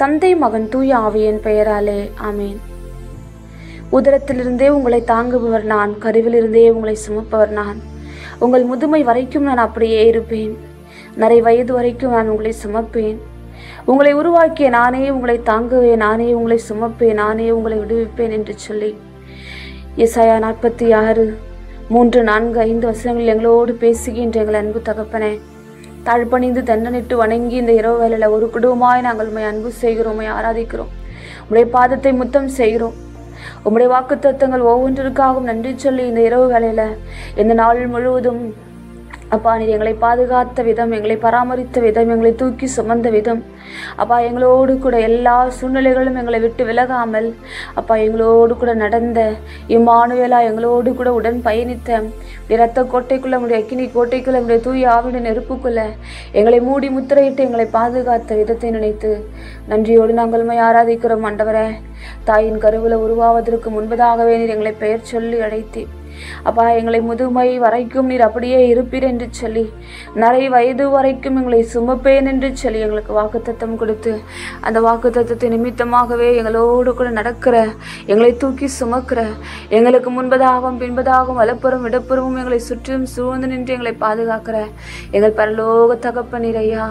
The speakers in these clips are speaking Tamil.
தந்தை, மகன், தூய ஆவியின் பெயராலே ஆமேன். உதரத்திலிருந்தே உங்களை தாங்குபவர் நான், கருவிலிருந்தே உங்களை சுமப்பவர் நான். உங்கள் முதுமை வரைக்கும் நான் அப்படியே இருப்பேன். நிறை வயது வரைக்கும் நான் உங்களை சுமப்பேன். உங்களை உருவாக்கிய நானே உங்களை தாங்குவேன், நானே உங்களை சுமப்பேன், நானே உங்களை விடுவிப்பேன் என்று சொல்லி ஏசாயா 46, 3, 4, 5 வசனங்கள் எங்களோடு பேசுகின்ற எங்கள் அன்பு தகப்பனே, தாழ்பணிந்து தண்டனிட்டு வணங்கி இந்த இரவு வேளையில ஒரு குடும்பமாய் நாங்கள் உண்மை அன்பு செய்கிறோம், உண்மை ஆராதிக்கிறோம். உம்முடைய பாதத்தை முத்தம் செய்கிறோம். உம்முடைய வாக்குத்தத்தங்கள் ஒவ்வொன்றிற்காகவும் நன்றி சொல்லி இந்த இரவு வேளையில இந்த நாள் முழுவதும் அப்பா நீர் எங்களை பாதுகாத்த விதம், எங்களை பராமரித்த விதம், எங்களை தூக்கி சுமந்த விதம், அப்பா எங்களோடு கூட எல்லா சூழ்நிலைகளும் எங்களை விட்டு விலகாமல் அப்பா எங்களோடு கூட நடந்த இம்மானுவேலா, எங்களோடு கூட உடன் பயணித்த இரத்த கோட்டைக்குள்ள, நம்முடைய அக்கினி கோட்டைக்குள்ள, நம்முடைய தூய ஆவியின் நெருப்புக்குள்ள எங்களை மூடி முத்திரையிட்டு எங்களை பாதுகாத்த விதத்தை நினைத்து நன்றியோடு நாங்கள் உம்மை ஆராதிக்கிறோம். ஆண்டவரே, தாயின் கருவில உருவாவதற்கு முன்பதாகவே நீர் எங்களை பெயர் சொல்லி அழைத்தீர். அப்பா எங்களை முதுமை வரைக்கும் நீர் அப்படியே இருப்பீர் என்று சொல்லி, நிறை வயது வரைக்கும் எங்களை சுமப்பேன் என்று சொல்லி எங்களுக்கு வாக்குத்தத்தம் கொடுத்து, அந்த வாக்குத்தத்தத்தை நிமித்தமாகவே எங்களோடு கூட நடக்கிற, எங்களை தூக்கி சுமக்கிற, எங்களுக்கு முன்பதாகவும் பின்பதாகவும் வலப்புறம் இடப்புறமும் எங்களை சுற்றிலும் சூழ்ந்து நின்று எங்களை பாதுகாக்கிற எங்கள் பரலோக தகப்பனீர் ஐயா,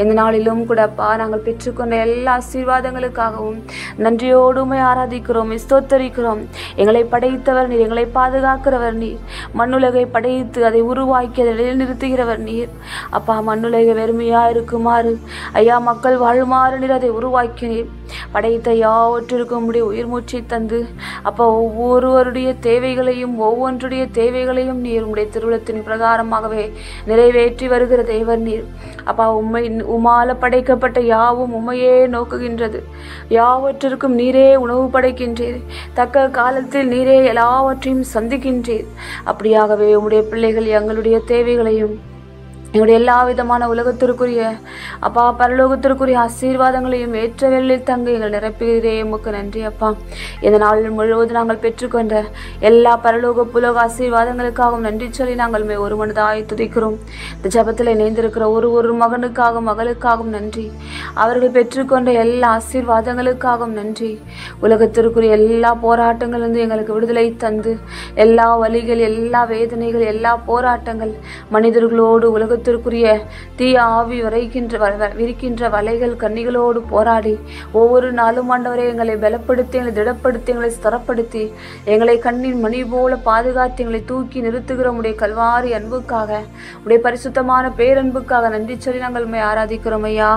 இந்த நாளிலும் கூட அப்பா நாங்கள் பெற்றுக்கொண்ட எல்லா ஆசீர்வாதங்களுக்காகவும் நன்றியோடு உம்மை ஆராதிக்கிறோம், ஸ்தோத்தரிக்கிறோம். எங்களை படைத்தவர் நீர், எங்களை பாதுகாக்கிறவர் நீர், மண்ணுலகை படைத்து அதை உருவாக்கி அதை நிலைநிறுத்துகிறவர் நீர். அப்பா மண்ணுலகை வெறுமையா இருக்குமாறு ஐயா மக்கள் வாழுமாறு நீர் அதை உருவாக்கினீர். படைத்த யாவற்றிற்கும் உம்முடைய உயிர் மூச்சை தந்து அப்பா ஒவ்வொருவருடைய தேவைகளையும் ஒவ்வொன்றுடைய தேவைகளையும் நீர் உம்முடைய திருவுளத்தின் பிரகாரமாகவே நிறைவேற்றி வருகிற தேவர் நீர். அப்பா உம்மால படைக்கப்பட்ட யாவும் உம்மையே நோக்குகின்றது. யாவற்றிற்கும் நீரே உணவு படைக்கின்றீர். தக்க காலத்தில் நீரே எல்லாவற்றையும் சந்திக்கின்றீர். அப்படியாகவே உம்முடைய பிள்ளைகள் எங்களுடைய தேவைகளையும் எங்களுடைய எல்லா விதமான உலகத்திற்குரிய அப்பா பரலோகத்திற்குரிய ஆசீர்வாதங்களையும் ஏற்ற வேளையில் தங்க எங்கள் நிரப்புகிறே. உமக்கு நன்றி அப்பா. இந்த நாள் முழுவதும் நாங்கள் பெற்றுக்கொண்ட எல்லா பரலோக புலோக ஆசீர்வாதங்களுக்காகவும் நன்றி சொல்லி நாங்கள் ஒரு மனதாய் துதிக்கிறோம். இந்த ஜபத்தில் இணைந்திருக்கிற ஒரு மகனுக்காகவும் மகளுக்காகவும் நன்றி. அவர்கள் பெற்றுக்கொண்ட எல்லா ஆசீர்வாதங்களுக்காகவும் நன்றி. உலகத்திற்குரிய எல்லா போராட்டங்களிலிருந்து எங்களுக்கு விடுதலை தந்து எல்லா வலிகள், எல்லா வேதனைகள், எல்லா போராட்டங்கள், மனிதர்களோடு உலக தீய ஆவி விரிக்கின்ற வலைகள் கண்ணிகளோடு போராடி ஒவ்வொரு நாளும் ஆண்டவரே எங்களை பலப்படுத்தி, எங்களை திடப்படுத்தி, எங்களை ஸ்தரப்படுத்தி, எங்களை கண்ணின் மணி போல பாதுகாத்து எங்களை தூக்கி நிறுத்துகிற உடைய கல்வாரி அன்புக்காக, உடைய பரிசுத்தமான பேரன்புக்காக நன்றி சொல்லி நாங்கள் உம்மை ஆராதிக்கிறோம் ஐயா.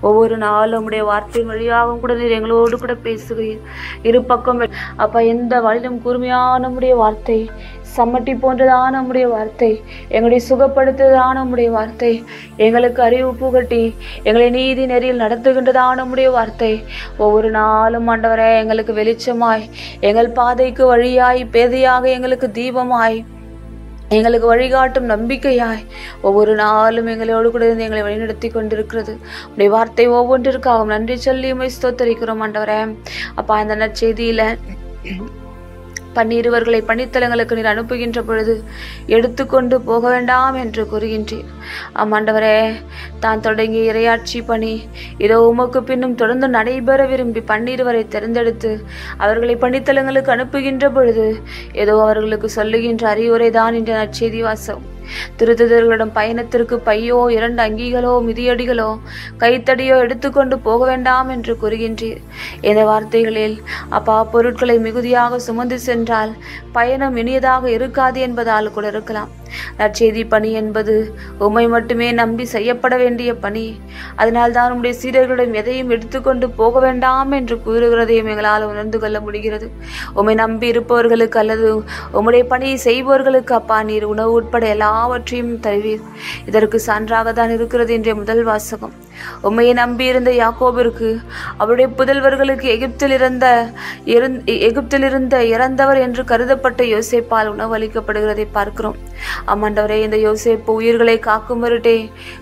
ஒவ்வொரு நாளும் உடைய வார்த்தையின் வழியாகவும் கூட நீர் எங்களோடு கூட பேசுகிறீர். இரு பக்கம் அப்பா எந்த வழியிலும் கூர்மையான உடைய வார்த்தை, சம்மட்டி போன்றதான நம்முடைய வார்த்தை, எங்களை சுகப்படுத்துவதான நம்முடைய வார்த்தை, எங்களுக்கு அறிவு புகட்டி எங்களை நீதி நெறியில் நடத்துகின்றதான நம்முடைய வார்த்தை ஒவ்வொரு நாளும் ஆண்டவரே எங்களுக்கு வெளிச்சமாய், எங்கள் பாதைக்கு வழியாய், பேதையாக எங்களுக்கு தீபமாய், எங்களுக்கு வழிகாட்டும் நம்பிக்கையாய் ஒவ்வொரு நாளும் எங்களோடு கூட இருந்து எங்களை வழிநடத்தி கொண்டிருக்கிறது. உடைய வார்த்தை ஒவ்வொன்றிற்காகவும் நன்றி சொல்லி உம்மை ஸ்தோத்தரிக்கிறோம் ஆண்டவரே. அப்பா இந்த நற்செய்தியில பன்னிருவர்களை பணித்தலங்களுக்கு நீர் அனுப்புகின்ற பொழுது எடுத்துக்கொண்டு போக வேண்டாம் என்று கூறுகின்றீர். ஆண்டவரே, தான் தொடங்கிய இறையாட்சி பணி இதோ உமக்கு பின்னும் தொடர்ந்து நடைபெற விரும்பி 12 தேர்ந்தெடுத்து அவர்களை பணித்தலங்களுக்கு அனுப்புகின்ற பொழுது ஏதோ அவர்களுக்கு சொல்லுகின்ற அறிவுரை தான் என்ற நற்செய்தி வாசம். திருத்துதர்களிடம் பயணத்திற்கு பையோ 2 அங்கிகளோ மிதியடிகளோ கைத்தடியோ எடுத்துக்கொண்டு போக வேண்டாம் என்று கூறுகின்றீர். இந்த வார்த்தைகளில் அப்பா பொருட்களை மிகுதியாக சுமந்து சென்றால் பயணம் இனியதாக இருக்காது என்பதால் கூட இருக்கலாம். நற்செய்தி பணி என்பது உம்மை மட்டுமே நம்பி செய்யப்பட வேண்டிய பணி. அதனால் தான் உம்முடைய சீடர்களிடம் எதையும் எடுத்துக்கொண்டு போக வேண்டாம் என்று கூறுகிறதையும் எங்களால் உணர்ந்து கொள்ள முடிகிறது. உம்மை நம்பி இருப்பவர்களுக்கு அல்லது உம்முடைய பணியை செய்பவர்களுக்கு அப்பா நீர் உணவு உட்பட எல்லாவற்றையும் தருவீர். இதற்கு சான்றாக தான் இருக்கிறது இன்றைய முதல் வாசகம். உம்மையை நம்பியிருந்த யாக்கோபிற்கு அவருடைய புதல்வர்களுக்கு எகிப்திலிருந்த இறந்தவர் என்று கருதப்பட்ட யோசேப்பால் உணவு அளிக்கப்படுகிறதை பார்க்கிறோம். ஆமாண்டவரே, இந்த யோசேப்பு உயிர்களை காக்கும் பொருட்டே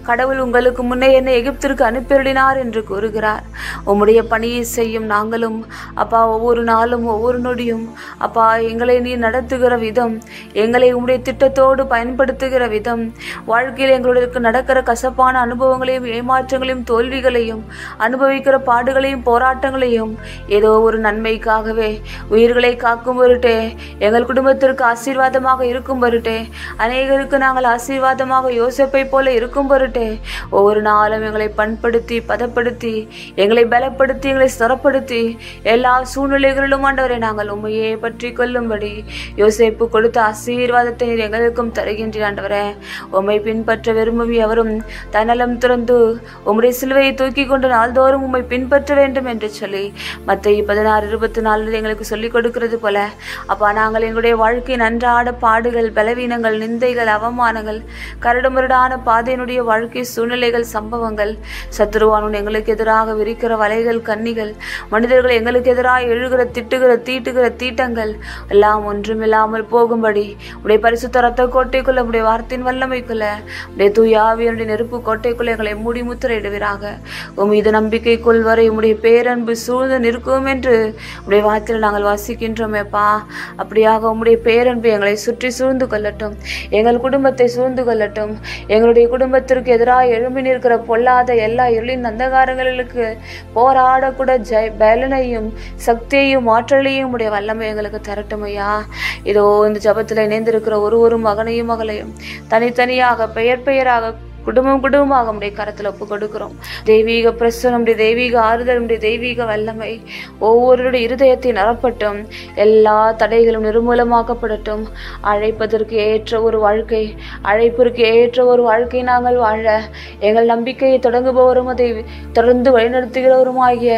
கடவுள் உங்களுக்கு முன்னே என்னை எகிப்திற்கு அனுப்பினார் என்று கூறுகிறார். உம்முடைய பணியை செய்யும் நாங்களும் அப்பா ஒவ்வொரு நாளும் ஒவ்வொரு நொடியும் அப்பா எங்களை நீ நடத்துகிற விதம், எங்களை உம்முடைய திட்டத்தோடு பயன்படுத்துகிற விதம், வாழ்க்கையில் எங்களுக்கு நடக்கிற கசப்பான அனுபவங்களையும் ஏமாற்றங்களையும் தோல்விகளையும் அனுபவிக்கிற பாடுகளையும் போராட்டங்களையும் ஏதோ ஒரு நன்மைக்காகவே உயிர்களை காக்கும் பொருட்டே எங்கள் குடும்பத்திற்கு ஆசீர்வாதமாக இருக்கும் பொருட்டே அநேகருக்கு நாங்கள் ஆசீர்வாதமாக யோசேப்பை போல இருக்கும் பொருட்டே ஒவ்வொரு நாளும் எங்களை பண்படுத்தி பதப்படுத்தி எங்களை பலப்படுத்தி எங்களை ஸ்திரப்படுத்தி எல்லா சூழ்நிலைகளிலும் ஆண்டவரை நாங்கள் உண்மையே பற்றி கொள்ளும்படி யோசேப்பு கொடுத்த ஆசீர்வாதத்தை நீர் எங்களுக்கும் தருகின்றீர். ஆண்டவரே, உம்மை பின்பற்ற விரும்பும் எவரும் தன்னலம் துறந்து உம்முடைய சிலுவையை தூக்கி கொண்டு நாள்தோறும் உம்மை பின்பற்ற வேண்டும் என்று சொல்லி மத்தேயு 16:24 எங்களுக்கு சொல்லிக் கொடுக்கிறது போல அப்பா நாங்கள் எங்களுடைய வாழ்க்கையின் அன்றாட பாடுகள், பலவீனங்கள், நிந்தைகள், அவமானங்கள், கரடுமுரடான பாதையினுடைய வாழ்க்கை சூழ்நிலைகள், சம்பவங்கள், சத்துருவானும் எங்களுக்கு எதிராக விரிக்கிற வலைகள், கன்னிகள், மனிதர்கள் எங்களுக்கு எதிராக எழுகிற திட்டுகிற தீட்டுகிற தீட்டங்கள் எல்லாம் ஒன்றுமில்லாமல் போகும்படி உடைய பரிசுத்த ரத்த கோட்டைக்குள்ள உடைய வார்த்தையின் வல்லமைக்குள்ள உடைய தூய ஆவியினுடைய நெருப்பு கோட்டைக்குள்ள எங்களை மூடி முத்திரையிடுவீராக. மீது நம்பிக்கை கொள்வரை உடைய பேரன்பு சூழ்ந்து நிற்கும் என்று உடைய வார்த்தையில் நாங்கள் வாசிக்கின்றோமேப்பா. அப்படியாக உம்முடைய பேரன்பு எங்களை சுற்றி சூழ்ந்து கொள்ளட்டும், எங்கள் குடும்பத்தை சூழ்ந்து கொள்ளட்டும். எங்களுடைய குடும்பத்திற்கு எதிராக எழும்பி நிற்கிற பொல்லாத எல்லா இருளின் அந்தகாரங்களுக்கு போராடக்கூட பலனையும் சக்தியையும் ஆற்றலையும் உடைய வல்லமை எங்களுக்கு தரட்டும் ஐயா. இதோ இந்த ஜபத்தில் இணைந்திருக்கிற ஒரு மகனையும் மகளையும் தனித்தனியாக பெயர் பெயராக குடும்பமாக உடைய கரத்தில் ஒப்பு கொடுக்கிறோம். தெய்வீக பிரசனம், தெய்வீக ஆறுதல், தெய்வீக வல்லமை ஒவ்வொருடைய இருதயத்தை நிரப்பட்டும். எல்லா தடைகளும் நிர்மூலமாக்கப்படட்டும். அழைப்பதற்கு ஏற்ற ஒரு வாழ்க்கை, அழைப்பிற்கு ஏற்ற ஒரு வாழ்க்கை நாங்கள் வாழ எங்கள் நம்பிக்கையை தொடங்குபவரும் அதை தொடர்ந்து வழிநடத்துகிறவருமாகிய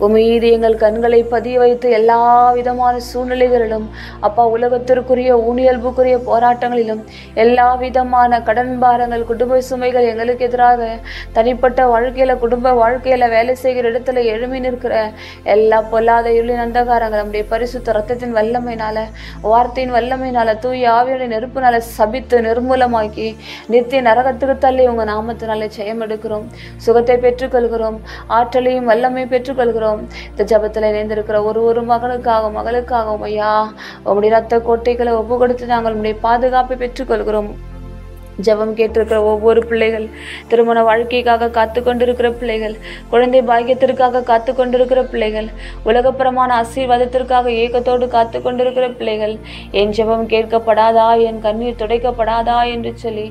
உமீது எங்கள் கண்களை பதிய வைத்து எல்லா விதமான சூழ்நிலைகளிலும் அப்பா உலகத்திற்குரிய ஊனியல்புக்குரிய போராட்டங்களிலும் எல்லா விதமான கடன் பாரங்கள், குடும்ப சுமைகள் எங்களுக்கு எதிராக தனிப்பட்ட வாழ்க்கையில, குடும்ப வாழ்க்கையில, வேலை செய்கிற இடத்துல எழுமி நிற்கிற எல்லா பொல்லாத இருளின் அந்தகாரங்கள் நம்முடைய பரிசுத்த ரத்தத்தின் வல்லமையினால, வார்த்தையின் வல்லமையினால, தூய ஆவியுடைய நெருப்புனால சபித்து நிர்மூலமாக்கி நித்திய நரகத்துக்கு தள்ளி உங்க நாமத்தினாலே ஜெயம் எடுக்கிறோம். சுகத்தை பெற்றுக்கொள்கிறோம், ஆற்றலையும் வல்லமையும் பெற்றுக்கொள்கிறோம். இந்த ஜபத்தில் இணைந்திருக்கிற ஒரு மகனுக்காகவும் மகளுக்காகவும் ஐயா உங்களுடைய ரத்த கோட்டைகளை ஒப்பு கொடுத்து நாங்கள் உங்களுடைய பாதுகாப்பை பெற்றுக்கொள்கிறோம். ஜெபம் கேட்டிருக்கிற ஒவ்வொரு பிள்ளைகள், திருமண வாழ்க்கைக்காக காத்து கொண்டிருக்கிற பிள்ளைகள், குழந்தை பாக்கியத்திற்காக காத்து கொண்டிருக்கிற பிள்ளைகள், உலகப்புறமான ஆசீர்வாதத்திற்காக ஏக்கத்தோடு காத்து கொண்டிருக்கிற பிள்ளைகள், என் ஜெபம் கேட்கப்படாதா, என் கண்ணீர் துடைக்கப்படாதா என்று சொல்லி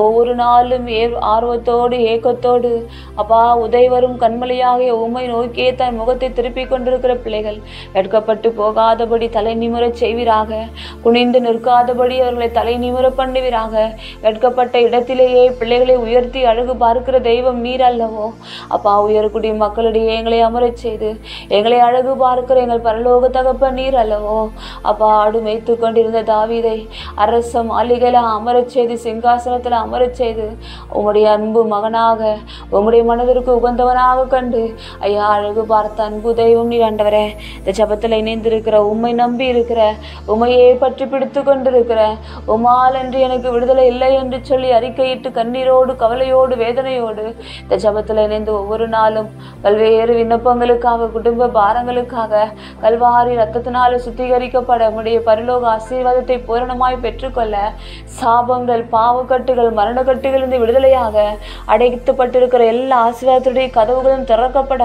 ஒவ்வொரு நாளும் ஆர்வத்தோடு ஏக்கத்தோடு அப்பா உதயவரும் கண்மலையாக உம்மை நோக்கியே தன் முகத்தை திருப்பி கொண்டிருக்கிற பிள்ளைகள் வெட்கப்பட்டு போகாதபடி தலை நிமிரச் செய்வீராக. குனிந்து நிற்காதபடி அவர்களை தலை நிமிர பண்ணுவீராக. வெட்கப்பட்ட இடத்திலேயே பிள்ளைகளை உயர்த்தி அழகு பார்க்கிற தெய்வம் நீர் அல்லவோ அப்பா. உயரக்கூடிய மக்களிடையே எங்களை அமரச் செய்து எங்களை அழகு பார்க்கிற எங்கள் பரலோக தகப்ப நீர் அல்லவோ அப்பா. ஆடு மேய்த்து கொண்டிருந்த தாவீதை அரச மாளிகையில அமரச் செய்து, சிங்காசனத்துல அமரச் செய்து உம்முடைய அன்பு மகனாக, உம்முடைய மனதிற்கு உகந்தவனாக கண்டு ஐயா அழகு பார்த்த அன்பு தெய்வம் நீர் ஆண்டவரே. இந்த ஜபத்துல இணைந்திருக்கிற, உம்மை நம்பி இருக்கிற, உம்மையே பற்றி பிடித்து கொண்டிருக்கிற, உம்மால் என்று எனக்கு விடுதலை இல்லை என்று சொல்லி அறிக்கையிட்டு கண்ணீரோடு கவலையோடு வேதனையோடு இந்த ஜபத்தில் இணைந்து ஒவ்வொரு நாளும் பல்வேறு விண்ணப்பங்களுக்காக, குடும்ப பாரங்களுக்காக கல்வாரி ரத்தத்தினால சுத்திகரிக்கப்பட உம்முடைய பரலோக ஆசீர்வாதத்தை பூரணமாய் பெற்றுக்கொள்ள சாபங்கள், பாவக்கட்டுகள், மரணக்கட்டுகள் இருந்து விடுதலையாக அடைக்கப்பட்டிருக்கிற எல்லா ஆசீர்வாதத்துடைய கதவுகளும் திறக்கப்பட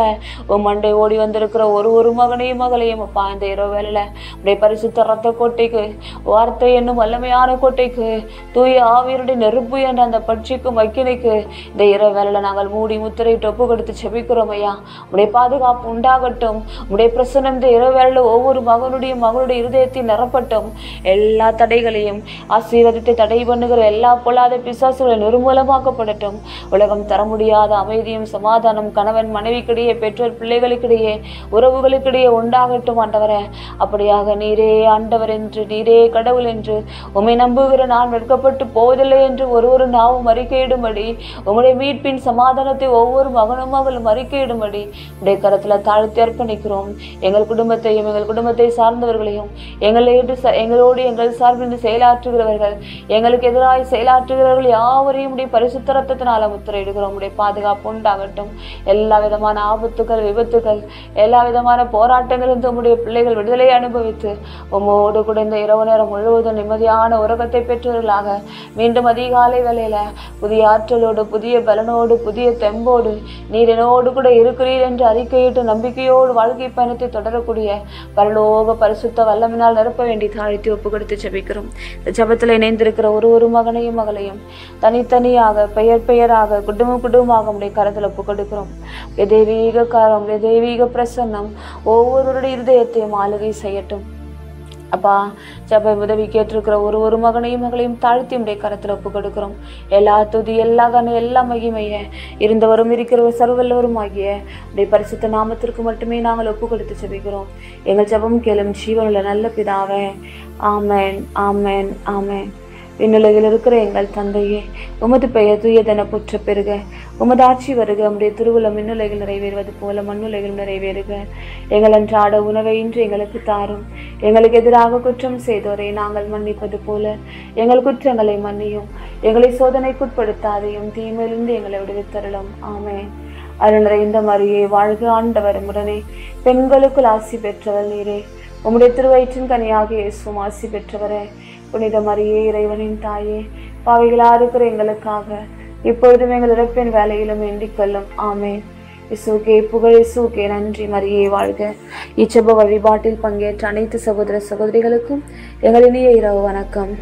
மண்டை ஓடி வந்திருக்கிற ஒரு மகனையும் மகளையும் அப்பா இந்த இரவு வேளையில உடைய பரிசுத்த ரத்த கோட்டைக்கு, வார்த்தை என்னும் வல்லமையான கோட்டைக்கு, தூய ஆவியருடைய நெருப்பு என்ற அந்த பட்சிக்கும் வைக்கினைக்கு இந்த இரவு வேளையில நாங்கள் மூடி முத்திரையிட்டு ஒப்பு கொடுத்து செபிக்கிறோம் ஐயா. உடைய பாதுகாப்பு உண்டாகட்டும். உடைய பிரசன்னம் இந்த இரவு வேளையில ஒவ்வொரு மகனுடைய இருதயத்தை நிரப்பட்டும். எல்லா தடைகளையும், ஆசீர்வாதத்தை தடை பண்ணுகிற எல்லா பொல்லாத பிசாசுகளை நிர்மூலமாக்கப்படட்டும். உலகம் தர முடியாத அமைதியும் சமாதானம் கணவன் மனைவிக்கிடையே, பெற்றோர் பிள்ளைகளுக்கிடையே, உறவுகளுக்கிடையே உண்டாகட்டும் ஆண்டவரே. அப்படியாக நீரே ஆண்டவர் என்று, நீரே கடவுள் என்று உம்மை நம்புகிற நான் வெட்கப்பட்டு போவதில்லை என்று ஒரு நாவும் அறிக்கையிடும்படி, உங்களுடைய மீட்பின் சமாதானத்தை ஒவ்வொரு மகனும் மகளும் அறிக்கையிடும்படி உடைய கரத்துல தாழ்த்தி அர்ப்பணிக்கிறோம். எங்கள் குடும்பத்தையும் எங்கள் குடும்பத்தை சார்ந்தவர்களையும் எங்களோடு எங்கள் சார்பில் செயலாற்றுகிறவர்கள், எங்களுக்கு எதிராக செயலாற்றுகிறவர்கள் யாவரையும் உடைய பரிசுத்த ரத்தத்தினால முத்திரையிடுகிறோம். உடைய பாதுகாப்பு உண்டாகட்டும். எல்லா விதமான ஆபத்துகள், விபத்துகள், எல்லா விதமான போராட்டங்களிலிருந்து உம்முடைய பிள்ளைகள் விடுதலை அனுபவித்து உம்மோடு கூட இந்த இரவு நேரம் முழுவதும் நிம்மதியான உறக்கத்தை பெற்றவர்களாக மீண்டும் அதிகாலை வேளையில புதிய ஆற்றலோடு, புதிய பலனோடு, புதிய தெம்போடு நீர் என்னோடு கூட இருக்கிறீர் என்று அறிக்கையிட்டு நம்பிக்கையோடு வாழ்க்கை பயணத்தை தொடரக்கூடிய பரலோக பரிசுத்த வல்லமினால் நிரப்ப வேண்டி தாழ்த்தி ஒப்பு கொடுத்து ஜெபிக்கிறோம். இந்த ஜெபத்தில் இணைந்திருக்கிற ஒரு மகனையும் மகளையும் தனித்தனியாக பெயர் பெயராக குடும்பமாக உடைய கரத்தில் ஒப்பு கொடுக்கிறோம். தெய்வீக காரம், தெய்வீக பிரசன்னம் ஒவ்வொருவருடைய இருதயத்தையும் ஆளுகை செய்யட்டும். அப்பா, ஜெப உதவி கேட்டிருக்கிற ஒரு மகனையும் மகளையும் தாழ்த்தி உடைய கரத்தில் ஒப்பு கொடுக்கிறோம். எல்லா துதி, எல்லா கன, எல்லா மகிமைய இருந்தவரும் இருக்கிற சர்வல்லவரும் ஆகிய உடைய பரிசுத்த நாமத்திற்கு மட்டுமே நாங்கள் ஒப்பு கொடுத்து ஜெபிக்கிறோம். எங்கள் ஜெபம் கேளும் ஜீவனுள்ள நல்ல பிதாவே. ஆமேன், ஆமேன், ஆமேன். விண்ணுலகில் இருக்கிற எங்கள் தந்தையே, உமது பெயர் தூயதென போற்ற பெறுக. உமது ஆட்சி வருக. உம்முடைய திருவுளம் விண்ணுலகில் நிறைவேறுவது போல மண்ணுலகிலும் நிறைவேறுக. எங்கள் அன்றாட உணவை இன்று எங்களுக்கு தாரும். எங்களுக்கு எதிராக குற்றம் செய்தோரை நாங்கள் மன்னிப்பது போல எங்கள் குற்றங்களை மன்னியும். எங்களை சோதனைக்குட்படுத்தாதையும் தீமையிலிருந்து எங்களை விடுவித்தருளும். ஆமென். அருள் நிறைந்த மரியே வாழ்க, ஆண்டவர் உடனே, பெண்களுக்குள் ஆசி பெற்றவர் நீரே. உம்முடைய திருவயிற்றின் கனியாகிய இயேசுவும் ஆசி பெற்றவரே. புனித மரியே, இறைவனின் தாயே, பாவிகளா இருக்கிற எங்களுக்காக இப்பொழுதும் எங்கள் இறப்பின் வேலையிலும் வேண்டிக் கொள்ளும். ஆமென். இயேசுக்கே புகழ், இயேசுக்கே நன்றி. மரியே வாழ்க. இச்செப வழிபாட்டில் பங்கேற்ற அனைத்து சகோதர சகோதரிகளுக்கும் எங்கள் இனிய இரவு வணக்கம்.